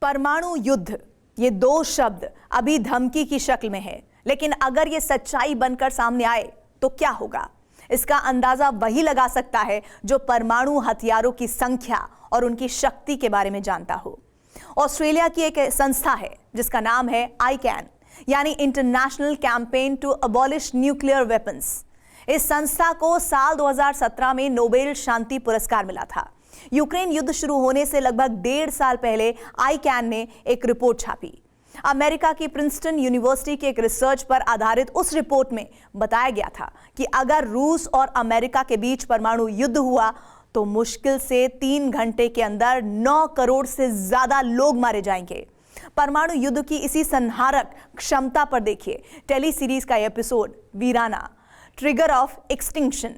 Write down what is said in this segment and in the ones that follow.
परमाणु युद्ध, ये दो शब्द अभी धमकी की शक्ल में है, लेकिन अगर ये सच्चाई बनकर सामने आए तो क्या होगा, इसका अंदाजा वही लगा सकता है जो परमाणु हथियारों की संख्या और उनकी शक्ति के बारे में जानता हो। ऑस्ट्रेलिया की एक संस्था है जिसका नाम है ICAN, यानी international campaign to abolish nuclear weapons. इस संस्था को साल 2017 में नोबेल शांति पुरस्कार मिला था। यूक्रेन युद्ध शुरू होने से लगभग 1.5 साल पहले ICAN ने एक रिपोर्ट छापी। अमेरिका की प्रिंसटन यूनिवर्सिटी के एक रिसर्च पर आधारित उस रिपोर्ट में बताया गया था कि अगर रूस और अमेरिका के बीच परमाणु युद्ध हुआ तो मुश्किल से 3 घंटे के अंदर 9 करोड़ से ज्यादा लोग मारे जाएंगे। परमाणु युद्ध की इसी संहारक क्षमता पर देखिए टेली सीरीज का episode Veerana, trigger of extinction.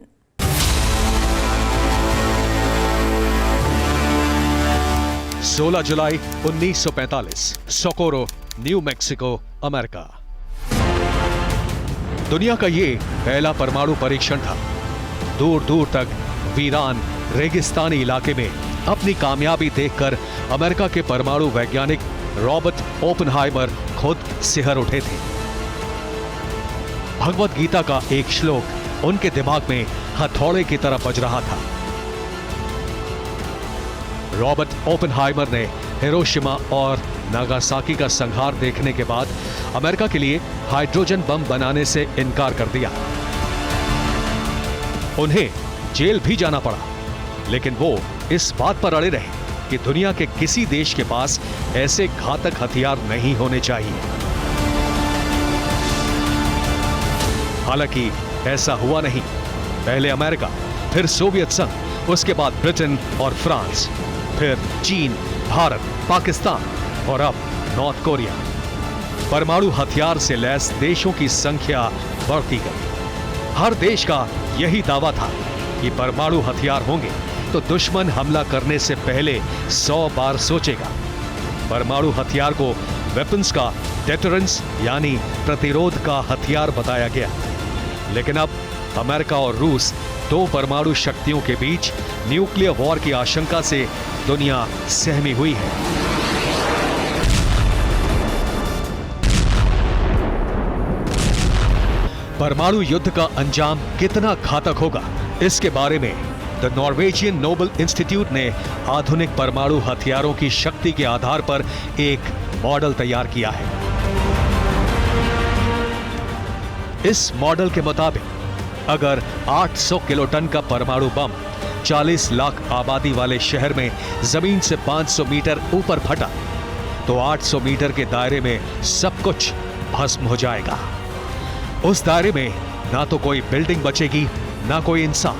सोलह जुलाई 1945, सोकोरो, न्यू मैक्सिको, अमेरिका। दुनिया का ये पहला परमाणु परीक्षण था। दूर दूर तक वीरान रेगिस्तानी इलाके में अपनी कामयाबी देखकर अमेरिका के परमाणु वैज्ञानिक रॉबर्ट ओपेनहाइमर खुद सिहर उठे थे। भगवत गीता का एक श्लोक उनके दिमाग में हथौड़े की तरह बज रहा था। रॉबर्ट ओपेनहाइमर ने हिरोशिमा और नागासाकी का संहार देखने के बाद अमेरिका के लिए हाइड्रोजन बम बनाने से इनकार कर दिया। उन्हें जेल भी जाना पड़ा, लेकिन वो इस बात पर अड़े रहे कि दुनिया के किसी देश के पास ऐसे घातक हथियार नहीं होने चाहिए। हालांकि ऐसा हुआ नहीं। पहले अमेरिका, फिर सोवियत संघ, उसके बाद ब्रिटेन और फ्रांस, फिर चीन, भारत, पाकिस्तान और अब नॉर्थ कोरिया। परमाणु हथियार से लैस देशों की संख्या बढ़ती गई। हर देश का यही दावा था कि परमाणु हथियार होंगे तो दुश्मन हमला करने से पहले 100 बार सोचेगा। परमाणु हथियार को वेपन्स का डेटरेंस यानी प्रतिरोध का हथियार बताया गया। लेकिन अब अमेरिका और रूस, दो परमाणु शक्तियों के बीच न्यूक्लियर वॉर की आशंका से दुनिया सहमी हुई है। परमाणु युद्ध का अंजाम कितना घातक होगा, इसके बारे में द नॉर्वेजियन नोबल इंस्टीट्यूट ने आधुनिक परमाणु हथियारों की शक्ति के आधार पर एक मॉडल तैयार किया है। इस मॉडल के मुताबिक अगर 800 किलोटन का परमाणु बम 40 लाख आबादी वाले शहर में जमीन से 500 मीटर ऊपर फटा तो 800 मीटर के दायरे में सब कुछ भस्म हो जाएगा। उस दायरे में ना तो कोई बिल्डिंग बचेगी, ना कोई इंसान।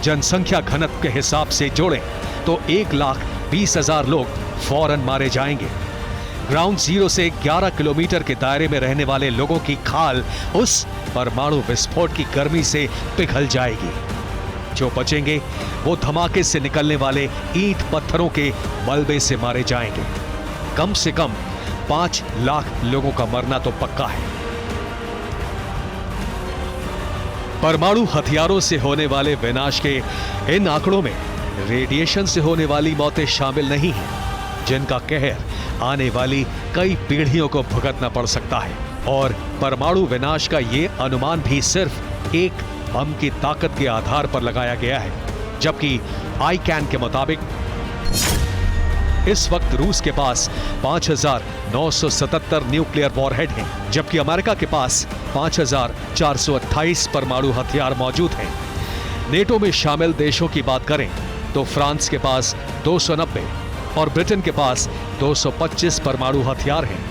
जनसंख्या घनत्व के हिसाब से जोड़ें तो 1,20,000 लोग फौरन मारे जाएंगे। ग्राउंड जीरो से 11 किलोमीटर के दायरे में रहने वाले लोगों की खाल उस परमाणु विस्फोट की गर्मी से पिघल जाएगी। जो बचेंगे वो धमाके से निकलने वाले ईंट पत्थरों के मलबे से मारे जाएंगे। कम से कम 5 लाख लोगों का मरना तो पक्का है। परमाणु हथियारों से होने वाले विनाश के इन आंकड़ों में रेडिएशन से होने वाली मौतें शामिल नहीं हैं, जिनका कहर आने वाली कई पीढ़ियों को भुगतना पड़ सकता है। और परमाणु विनाश का यह अनुमान भी सिर्फ एक बम की ताकत के आधार पर लगाया गया है, जबकि ICAN के मुताबिक इस वक्त रूस के पास 5,977 न्यूक्लियर वॉरहेड हैं, जबकि अमेरिका के पास 5,428 परमाणु हथियार मौजूद हैं। नेटो में शामिल देशों की बात करें तो फ्रांस के पास 290 और ब्रिटेन के पास 225 परमाणु हथियार हैं।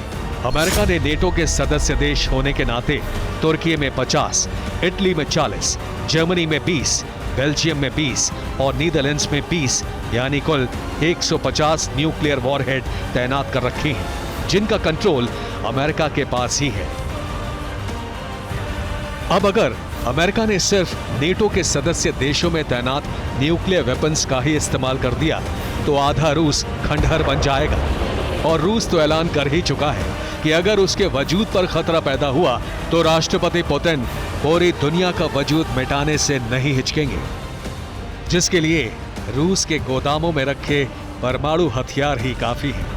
अमेरिका ने नेटो के सदस्य देश होने के नाते तुर्की में 50, इटली में 40, जर्मनी में 20, बेल्जियम में 20 और नीदरलैंड्स में 20 यानी कुल 150 न्यूक्लियर वॉरहेड तैनात कर रखे हैं, जिनका कंट्रोल अमेरिका के पास ही है। अब अगर अमेरिका ने सिर्फ नेटो के सदस्य देशों में तैनात न्यूक्लियर वेपन्स का ही इस्तेमाल कर दिया तो आधा रूस खंडहर बन जाएगा। और रूस तो ऐलान कर ही चुका है कि अगर उसके वजूद पर खतरा पैदा हुआ तो राष्ट्रपति पुतिन पूरी दुनिया का वजूद मिटाने से नहीं हिचकेंगे, जिसके लिए रूस के गोदामों में रखे परमाणु हथियार ही काफी हैं।